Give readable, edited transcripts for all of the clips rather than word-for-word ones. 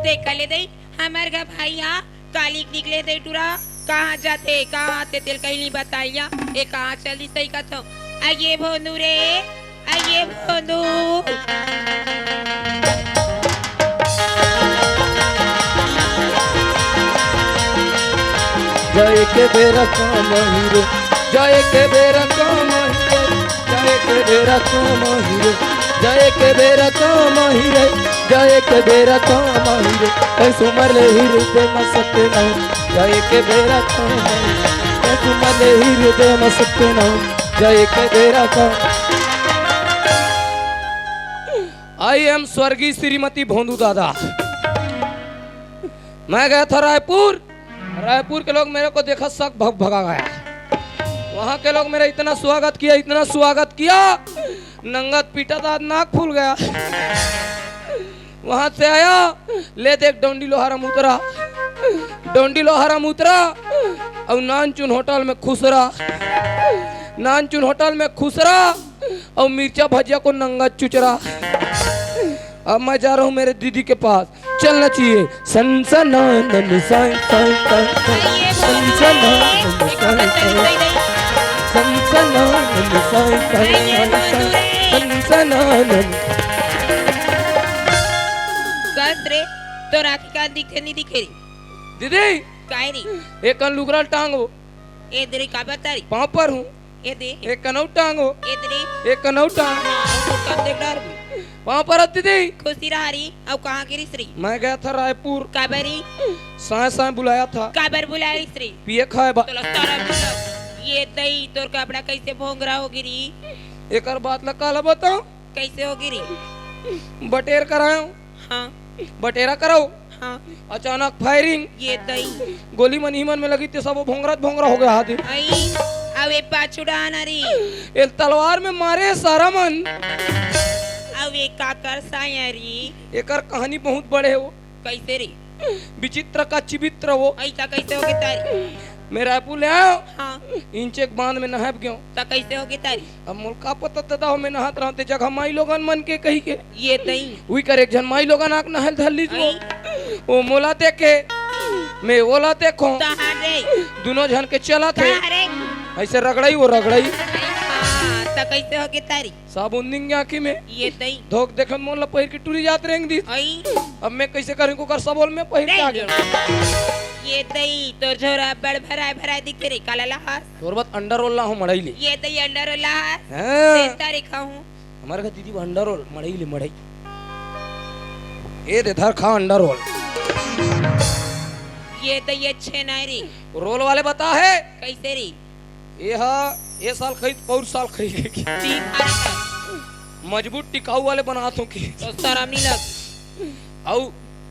देख ले दई हमार का भैया कालिक निकले दे टूरा कहाँ जाते कहाँ आते तेल कहीं नहीं बताइया ये कहाँ चली सही का तो आइए भोंदू रे आइए भोंदू जय के बेरा काम हीरे जय के बेरा काम हीरे जय के बेरा काम हीरे जय के बेरा काम हीरे जय के बेरा काम हीरे ऐसो मरले हीरे दे मसते न जय के बेरा काम ऐसो मरले हीरे दे मसते न जय के बेरा काम। आई एम स्वर्गीय श्रीमती भोंदू दादा। मैं गया था रायपुर के लोग मेरे को देखा शक भगा गया। वहाँ के लोग मेरा इतना स्वागत किया नंगत पीटा था नाक फूल गया। वहाँ से आया ले देख डोंडी लोहारा उतरा और नानचुन होटल में खुसरा और मिर्चा भजिया को नंगा चुचरा। अब मैं जा रहा हूँ मेरे दीदी के पास चलना चाहिए सनसनानन साई साई सनसनानन साई सनसनानन। रे तो राखी का दिखे नहीं दिखे री दीदी काय री एक कन लुगरा टांगो ए दरे का बतारी पाँव पर हूँ ए दे एक कनौ टांगो ए दरे एक कनौ टांग कब देख डर पाँव पर दीदी खुशी रहारी अब कहाँ की श्री मैं गया था रायपुर काबरी साय बुलाया था काबर बुलाई श्री पिए खाए तो लस्तारा बुला ये दही तोर कपड़ा कैसे भोंगरा हो गिरी एक बात लगा बताओ कैसे हो गिरी बटेर कराओ हाँ बटेरा कराओ हाँ अचानक फायरिंग ये दही गोली मन में लगी थी सब भोंगरा हो गया हाथी आई अवे पाछुड़ा नारी एक तलवार में मारे सारा मन अवे काकर सायरी एकर कहानी बहुत बड़े हो कैसे रे विचित्र का चिवित्र वो ऐसा कैसे होगी तारी मैं रायपुर ले आयो हाँ इंचे एक बांध में नहाब गयो तो कैसे होगी तारी अब मुल्का पता दादा हो मैं नहात रहते जगह माई लोगन मन के कही के ये दही वही कर एक जन माई लोगन आक नहल धर ली वो मोला देखे मैं ओला देखो कहाँ रे दोनों जन के चला थे कहाँ रे ऐसे रगड़ाई वो रगड़ाई हाँ तो कैसे होगी तारी साबुन देंगे आँखी में ये दही धोख देख मोला पहिर की टूरी जात रहेंगे दी आई अब मैं कैसे करूँ को कर सबोल में पहिर के आ गया ये दही तो झोरा बड़ भराए दिख रे काला लहास तोर बात अंडर रोल ना हो मड़ाई ले ये दही अंडर लहास हाँ। सेंटा रेखा हूँ हमारे घर दीदी अंडर रोल मड़ाई ले मड़ाई ये दे धर खा अंडर रोल ये दही अच्छे नहीं रे रोल वाले बता है कैसे रे ये साल खरीद पौर साल खरीदेगी मजबूत टिकाऊ वाले बनातों की तो शर्म नहीं लग आओ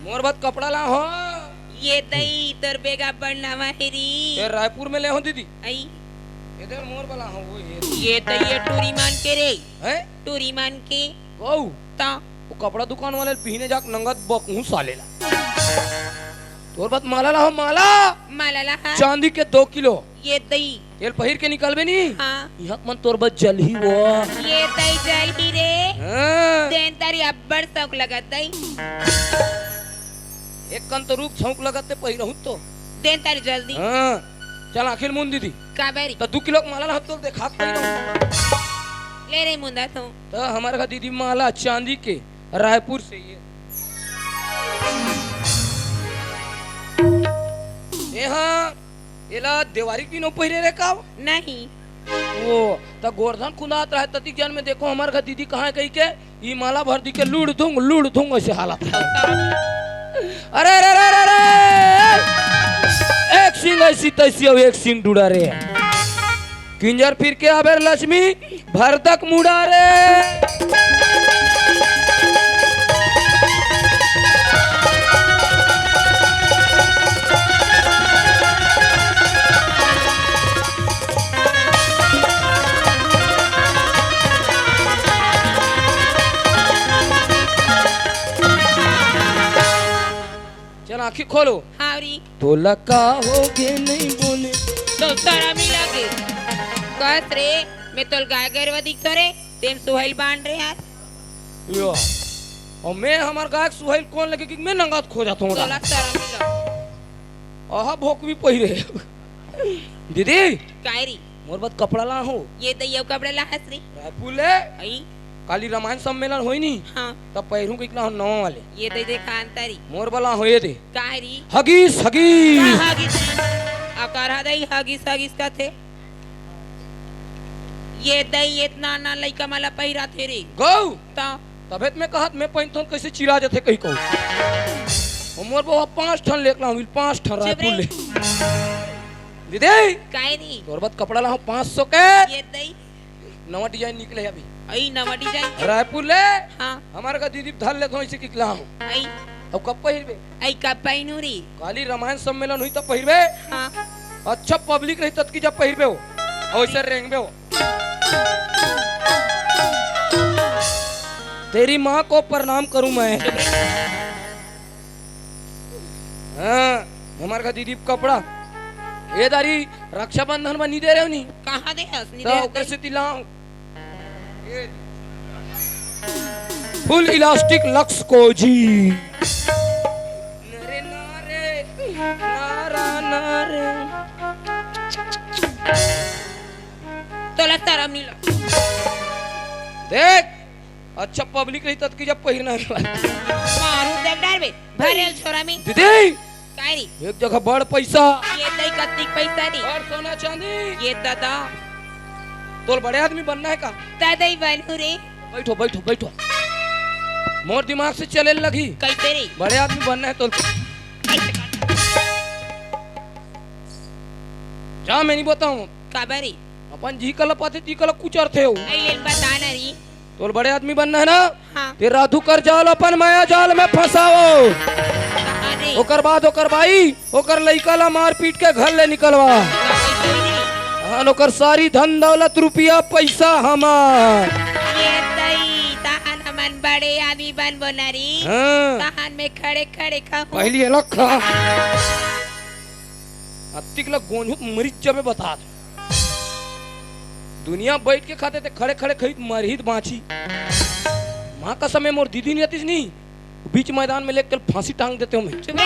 मोर बात कपड़ा ला हो ये दही तोर बेगा बढ़ना माहिरी ये रायपुर में ले हो दीदी आई इधर मोर वाला हो वो ये दही टूरी मान के रे हैं टूरी मान के गौ ता वो कपड़ा दुकान वाले पीने जाक नंगत बकू सालेला तोर बात माला ला हो माला माला चांदी के 2 किलो ये दही तेल पहिर के निकलबे नी हाँ यहाँ मन तोर बात जल ही वो ये दही जल ही रे हाँ। देन तारी अब्बड़ शौक लगा दही एक कन तो रूप छौक लगाते पहिरहु तो देन तारी जल्दी हाँ चल आखिर मुन दीदी काबेरी तो 2 किलो के माला ला तो देखा पहिरहु ले रे मुंदा तो हमारे घर दीदी माला चांदी के रायपुर से ये हाँ एला देवारी की नो पहिरे रे का नहीं वो तो गोवर्धन कुंदात रहे तती ज्ञान में देखो हमारे घर दीदी कहाँ कही के ये माला भर दी के लूड़ दूंग ऐसे हालत है अरे अरे अरे अरे एक सिंह ऐसी तैसी और एक सिंह डूडा रे किंजर फिर के आबेर लक्ष्मी भरतक मुड़ा रे आँखी खोलो हावरी तो लका होगे नहीं बोले तो सारा मिला के कस रे मैं तो गाय गरवा दिखतो रे तेम सुहेल बांध रे यार यो और मैं हमार गायक सुहेल कौन लगे कि मैं नंगात खो जाता हूँ तोला शरम मिला आहा भोक भी पहिरे दीदी कायरी मोर बात कपड़ा ला हो ये दैयो कपड़े ला हसरी रायपुर ले आई काली रामायण सम्मेलन होई नी हाँ तब पहिरू के इतना नवा वाले ये दे देखा अंतरी मोर वाला होए दे कायरी हगीस हगीस हगिस अकर दई हगिस हगिस का थे ये दई इतना ना लइका माला पहिरा थे रे गौ ता तबेत में कहत मैं पहिनथन कैसे चिरा जाते कहीं कहूँ मोर बाबा 5 ठन लेकला हूँ 5 ठन रायपुर ले दीदी कायरी तोर बात कपड़ा ला 500 के ये दई नवा डिजाइन निकले अभी आई नवा डिजाइन रायपुर ले हाँ हमारे का दीदी धर ले तो ऐसे किकला हूँ आई अब कब पहिरबे आई कब पहिनू री काली रामायण सम्मेलन हुई तब पहिरबे हाँ अच्छा पब्लिक रही तब की जब पहिरबे हो और ऐसे रेंगबे हो तेरी माँ को प्रणाम करूं मैं हाँ हमारे का दीदी कपड़ा ये दारी रक्षाबंधन में नहीं दे रहे हो नहीं कहाँ दे हंसनी तो दे कैसे दिलाऊं फुल इलास्टिक लक्स कोजी नरे नारे नारा नारे तोला शरम नहीं ला देख अच्छा पब्लिक रही तब की जब पहिरना है मारू देव डर बे भरे छोरा में दीदी कायरी एक जगह बड़ पैसा ये दई कत्ती पैसा दी और सोना चांदी ये दादा तोल बड़े आदमी बनना है का दादाई बनू रे बैठो बैठो बैठो मोर दिमाग से चले लगी कैसे रे बड़े आदमी बनना है तो जा मैं नहीं बताऊं काबरी अपन जी कल पाते ती कल कुछ अर्थ है आइलेन बता ना री तोल बड़े आदमी बनना है ना हाँ ते राधु कर जाल अपन माया जाल में फंसाओ कहाँ रे ओकर बाद ओकर बाई ओकर लइका ला मार पीट के घर ले निकलवा कैसे रे हाँ ओकर सारी धन दौलत रुपया पैसा हमार ये दई तहन हमन बड़े आदमी बन बोनारी हाँ तहन में खड़े खड़े खाऊं पहली अलग खा अतिक लग गोंझुत मरीज जबे बता दो दुनिया बैठ के खाते थे खड़े खड़े खरीद मरहित बाँची माँ का समय मोर दीदी नहीं आती नहीं बीच मैदान में लेकर फांसी टांग देते हूँ मैं चुप रे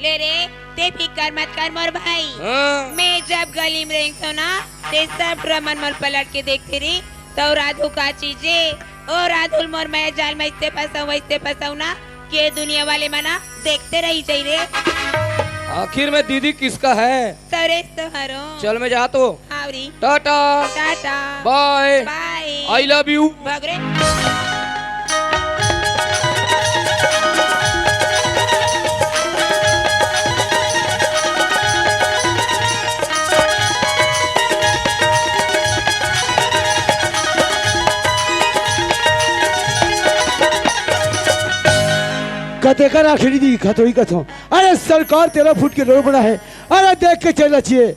ले रे ते फिकर मत कर मोर भाई हाँ। मैं जब गली में रही तो ना ते सब रमन मोर पलट के देखते रही तो राधु का चीजे ओ राधुल मोर मैं जाल में इससे फंसाऊं वैसे फंसाऊं ना के दुनिया वाले मना देखते रही चाहिए आखिर में दीदी किसका है सरेस तो हरो चल मैं जा तो हावरी tata tata bye bye I love you भाग रे कते कर आखिरी दी खतो ही कथो अरे सरकार 13 फुट के रोड बना है अरे देख के चलना चाहिए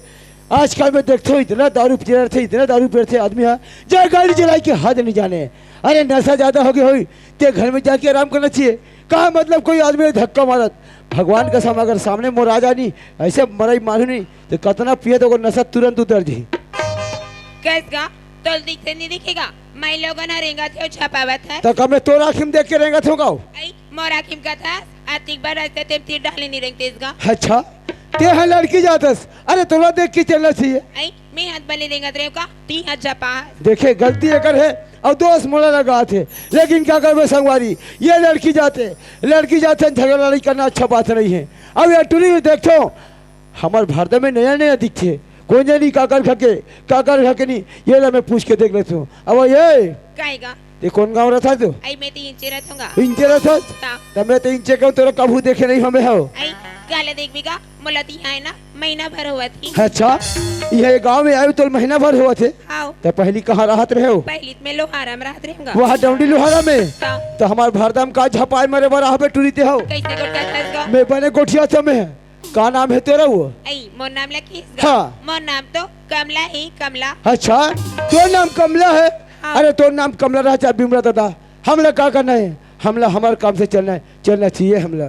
आजकल मैं देखता हूँ इतना दारू पी रहे थे इतना दारू पी रहे थे आदमी है जो गाड़ी चलाई के हाथ नहीं जाने अरे नशा ज्यादा हो गया हुई ते घर में जाके आराम करना चाहिए कहा मतलब कोई आदमी धक्का मारत भगवान का साम अगर सामने मोर आ जानी ऐसे मराई मारू नहीं तो कितना पिए तो नशा तुरंत उतर जी कैसगा तो दिखते नहीं दिखेगा मैं लोगों ना रेंगा थे छपावत है तो कब मैं तोरा आँख में देख के रहेगा थे आई मोरा किम का था आतिक बार ऐसे तेम तीर डालने नहीं रेंगते इसका अच्छा ते है लड़की जातस अरे तोरा देख के चलना चाहिए आई मैं हाथ बले रेंगा थे का 3 हाथ छपा देखे गलती अगर है और दोस्त मोड़ा लगा थे लेकिन क्या करबे संगवारी ये लड़की जाते झगड़ा लड़ाई करना अच्छा बात नहीं है अब यार टूरी में देखो हमारे भारत में नया नया दिखे कोई नहीं काकर खाके नहीं ये ला मैं पूछ के देख लेता हूँ अब ये काएगा ये कौन गाँव रहा था तू आई मैं 3 इंच रहूंगा इंचे रहा ता तब मैं तो इंचे कहूँ तेरा कभू देखे नहीं हमें हो आई काले देख बिगा मोला ती है ना महीना भर हुआ थी अच्छा ये गाँव में आये तो महीना भर हुआ थे आओ तो पहली कहाँ राहत रहे हो पहली में लोहारा में रहत रहूंगा वहाँ डौंडी लोहारा में ता तो हमारे भारत में का झपाए मरे बरा पे टूरीते हो कैसे गोटा था इसका मैं बने गोठिया था मैं का नाम है तेरा वो आई मोर नाम लकी इसका हाँ। मोर नाम तो कमला ही कमला अच्छा तो नाम कमला है हाँ। अरे तो नाम कमला रहा चाहे बिमला दादा हमला क्या करना है हमला हमारे काम से चलना चाहिए हमला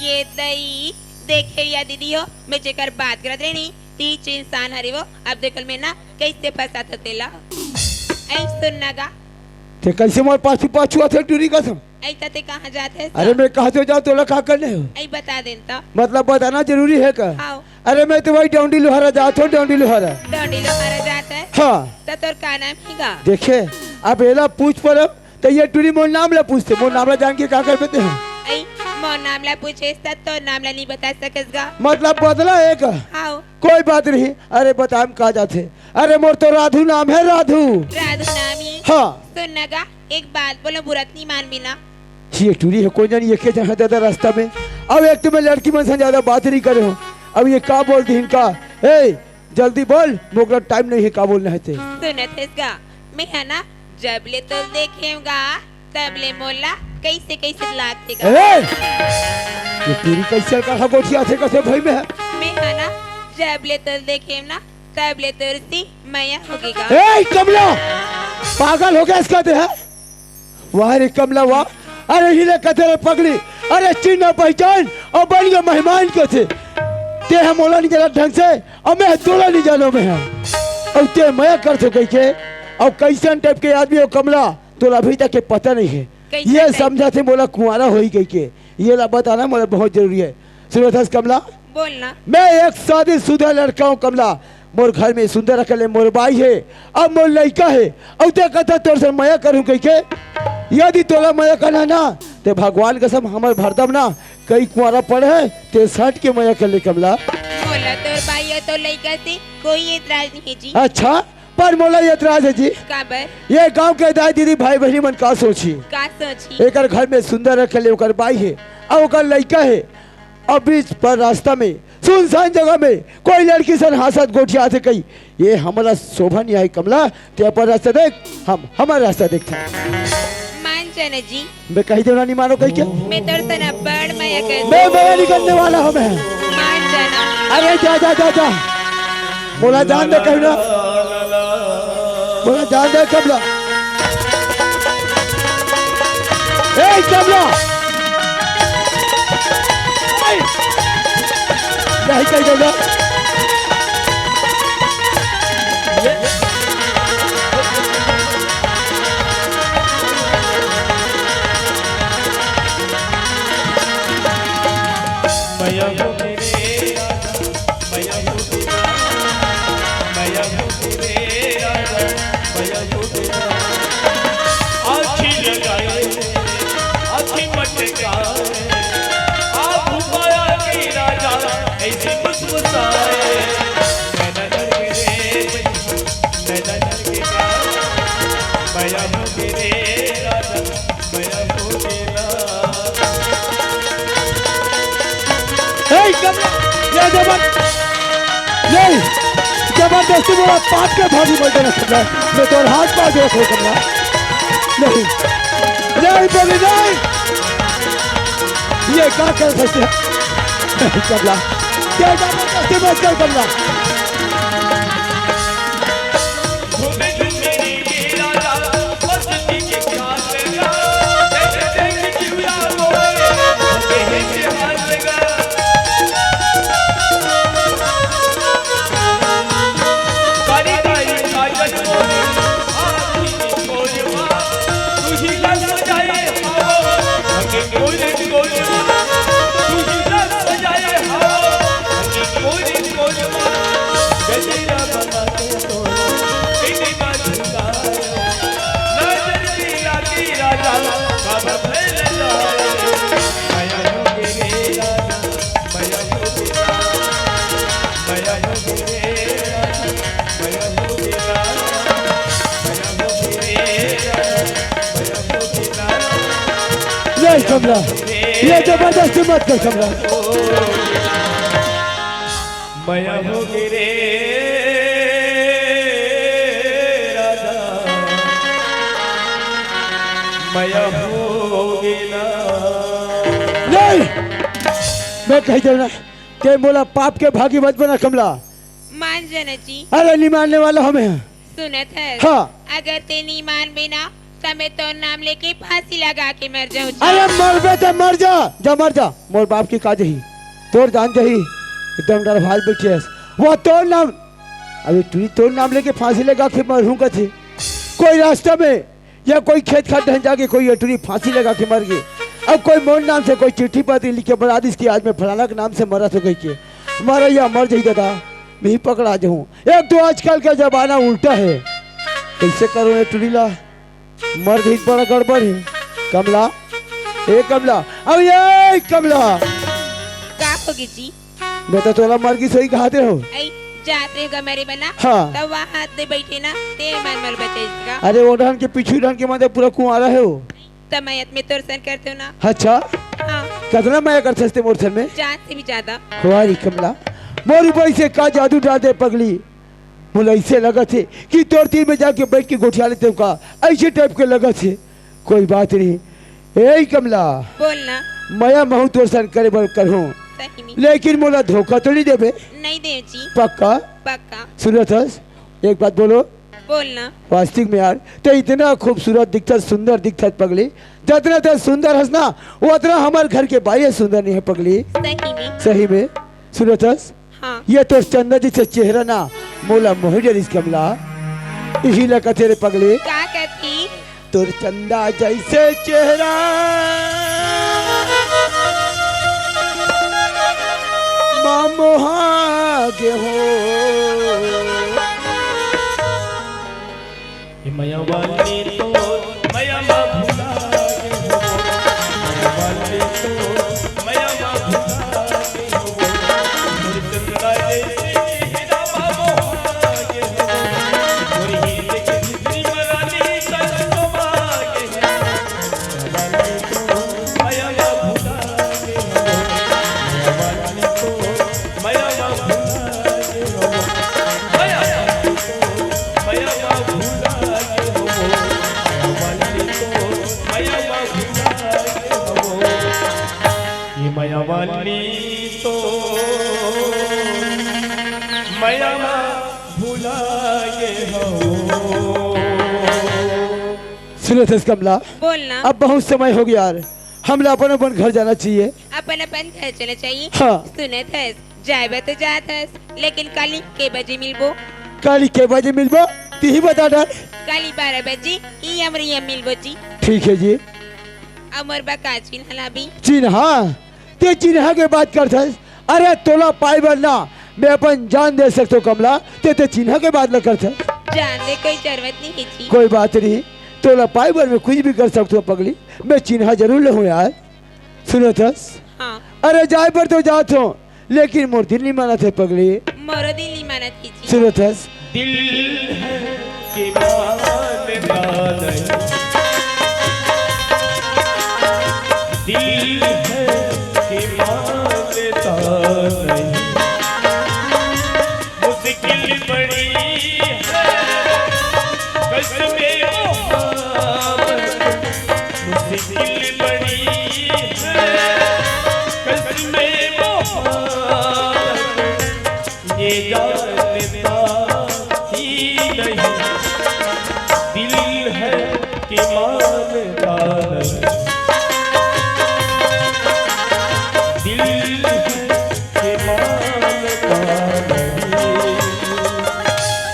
ये दई देखे या दीदी हो मैं जेकर बात करत रहनी तीच इंसान हरी वो अब देखल में ना कैसे फंसा था तेला ऐ सुनना गा ते कैसे मोर पाछू पाछू आथे टूरी कसम। ऐसा ते कहाँ जाते हैं अरे मैं कहा तो जाओ तोला का करने हो, ऐ बता देन तो मतलब बताना जरूरी है का। आओ अरे मैं तो वही डोंडी लोहारा जाता हूँ, डोंडी लोहारा। डोंडी लोहारा जाता है हाँ तो तोर का नाम हीगा देखे अब एला पूछ पर तो ये टूरी मोर नाम ला पूछते, मोर नाम ला जान के का कर देते हैं। ऐ मोर नामला पूछे तो नामला नहीं बता सकसगा। मतलब बदला है का, आओ कोई बात नहीं। अरे बताम कहा जाते, अरे मोर तो राधु नाम है, राधु। राधु नामी हाँ सुनगा एक बात बोलो, बुरत नहीं मान बिना। ये टूरी है कोई जानी, ये जहाँ दादा रास्ता में। अब एक तो मैं लड़की मन से ज्यादा बात नहीं करे हूँ। अब ये का बोलती इनका, ए जल्दी बोल, मोगरा टाइम नहीं है, का बोलना है ते। सुनत हैगा मैं है ना, जब ले तो देखेगा तब ले मोला कैसे कैसे लागतेगा। ए ये टूरी कैसे का गोठिया थे कैसे भाई में है। मैं है ना, जब ले तो देखे ना तब ले तो सी मैया होगीगा। ए कमला पागल हो गया इसका दे है। वाह रे कमला वाह, अरे हिले कतरे पगड़ी, अरे चिन्ह पहचान और बन गया मेहमान के थे। ते हम मोला नहीं जाना ढंग से और मैं तोला नहीं जानो में है। और ते मैं कर तो कह के और कैसन टाइप के आदमी हो कमला, तोला अभी तक के पता नहीं है। कैसन ये टाइप? समझा थे मोला कुंवारा हो ही गई के, ये ला बताना मोला बहुत जरूरी है। सुनो था कमला, बोलना मैं एक शादीशुदा लड़का हूँ कमला। मोर घर में सुंदर अकले मोर बाई है अब मोर लड़का है। और ते कहता तोर से मया करूँ कह के, यदि तोला मया करना ना ते भगवान कसम हमार भरदम ना कई कुआरा पड़े है ते सट के मया कर ले कमला। मोला तोर भाई है तो लड़का से कोई एतराज नहीं है जी। अच्छा पर मोला ये एतराज है जी, काबर ये गांव के दाई दीदी भाई बहनी मन का सोची, का सोची एक घर में सुंदर रखले ओकर बाई है और ओकर लड़का है। और बीच पर रास्ता में सुनसान जगह में कोई लड़की सन हाथ गोठिया आते कही, ये हमारा शोभा नहीं आई कमला, ते पर रास्ता देख, हम हमारा रास्ता देखते मान जाना जी, मैं कही देना नहीं मानो कही क्या, मैं तोर तना बड़ मैया कर मैं मया नहीं करने वाला हूँ मैं। मान जाना। अरे जा जा जा जा, बोला जान दे कहना, बोला जान दे कमला। ए कमला नहीं कही देगा। मैया हो मेरे राजा, मैया हो तेरा, मैया हो तेरे राजा, मैया हो तेरा। आँखी लगाए, आँखी मटकाए, आप माया की राजा ऐसे मुस्कुराए। नैना डर के रे, नैना डर के गा, मैया हो तेरे राजा, मैया हो तेरा। ए कमला ये ये जबरदस्ती मेरा पाप के भागी बोल देना कमला, मैं तो हाथ पा दे रखो कमला। नहीं नहीं बोली नहीं, ये क्या कर सकते हैं कमला, क्या जबरदस्ती मत कर कमला। झूमे झूमे नीली राजा, मस्ती के ख्याल लगा, देख देख चिड़िया रोए, देख के हाथ लगा। कारी कारी काजल मोरे, आँखी की गोलियाँ, तुझी लग सजाए हवा, हके गोले गोलियाँ, तुझी लग सजाए हवा, हके गोले गोलियाँ। गजरा बना के तोड़ा, तेरी बाजुका, नजर दिया की राजा, कब फैल जाए। मैया हो तेरे राजा, मैया हो तेरा, मैया हो तेरे राजा, मैया हो तेरा, मैया हो तेरे राजा, मैया हो तेरा। नहीं कमला ये जबरदस्ती मत कर कमला। मैया हो गिरे राजा, मैया हो गिरा। नहीं मैं कही देना, ते बोला पाप के भागी मत बना कमला। मान जाना जी, अरे नहीं मानने वाला हमें। सुनत है हाँ अगर ते नहीं मान बिना तो मैं तो नाम लेके फांसी लगा के मर जाऊँ। अरे मर बे तो मर जा मर जा, मोर बाप की का जही तोर जान जही एकदम डर भाल बैठी है वो तोर नाम। अभी तू तोर नाम लेके फांसी लगा के मरूंगा थे। कोई रास्ता में या कोई खेत खाद ढहन जाके कोई अटूरी फांसी लगा के मर गई। अब कोई मोर नाम से कोई चिट्ठी पाती लिख के बता दी इसकी आज मैं फलाना के नाम से मरा तो गई के मरा या मर जाई दादा मैं ही पकड़ा जाऊँ। एक तो आजकल का जमाना उल्टा है, कैसे करो अटूरी ला मर गई बड़ा गड़बड़ है। कमला ए कमला अब ये कमला का होगी जी? मैं तो तोला मर गई सही कहते हो। आई जाते होगा मेरे बना हाँ। तब वहाँ हाथ में बैठे ना ते मन बचेगा। अरे वो ढान के पीछू ढान के माथे पूरा कुआरा है वो। तमयत में तोरसन करते हो ना। अच्छा हाँ कितना मैं कर सकते मोरसन में जान से भी ज्यादा। हमारी कमला मोर ऊपर से का जादू डाल दे पगली। मुझे ऐसे लगा थे कि तोर तीर में जाके बैठ के गोठिया लेते का ऐसे टाइप के लगा थे। कोई बात नहीं ए कमला बोलना मैं महू तोरसन करे बर करहूँ सही में लेकिन मोला धोखा तो नहीं देबे। नहीं दे जी पक्का पक्का। सुनत हस एक बात बोलो बोलना वास्तविक में यार तो इतना खूबसूरत दिखता सुंदर दिखता पगली जितना तो सुंदर हंस ना वो उतना हमारे घर के बाई सुंदर नहीं है पगली। सही में सही में सुनत हस हाँ ये तो चंदा जैसे चेहरा ना मोला मोह डरिस कमला इसी लगा तेरे पगली क्या कहती? तोर चंदा जैसे चेहरा मोहा के हो मया वाली तो मया भुला के हो मया वाली तो मया भुला के हो मोर चंद्रा जैसे चेहरा मोहा के हो मोर हीरे के जितनी मरानी तन शोभा के है वाली तो मया भुला के हो मया वाली तो मया भुला के हो मया मया वाली तो मया भूला ये हो। सुनो थस कमला बोलना अब बहुत समय हो गया यार हम अपन अपन घर जाना चाहिए। अपन अपन घर चले चाहिए। हाँ। सुने थस जाए तो जात हस लेकिन काली के बजे मिलबो? काली के बजे मिलबो ती ही बता डाल। काली 12 बजे ई हमरी मिलबो जी। ठीक है जी अमर बका चिन्हला भी चिन्हा ते चिन्हा के बात करता अरे तोला पाई बनना मैं अपन जान दे सकता कमला ते चिन्हा के बात न करता जानने कोई जरूरत नहीं है जी। कोई बात नहीं तोला पाई बर में कुछ भी कर सकते हो पगली मैं चिन्हा जरूर ले हूँ यार। सुनो थस हाँ अरे जाए पर तो जात हो लेकिन मोर दिल नहीं माना थे पगली। मोरो दिल नहीं माना थी जी। सुनो थस दिल है कि मानता नहीं दिल है कि मानता नहीं मुश्किल बड़ी है कसमें मोहब्बत मुश्किल बड़ी है कसमें मोहब्बत ये जानता ही नहीं दिल है कि मानता नहीं।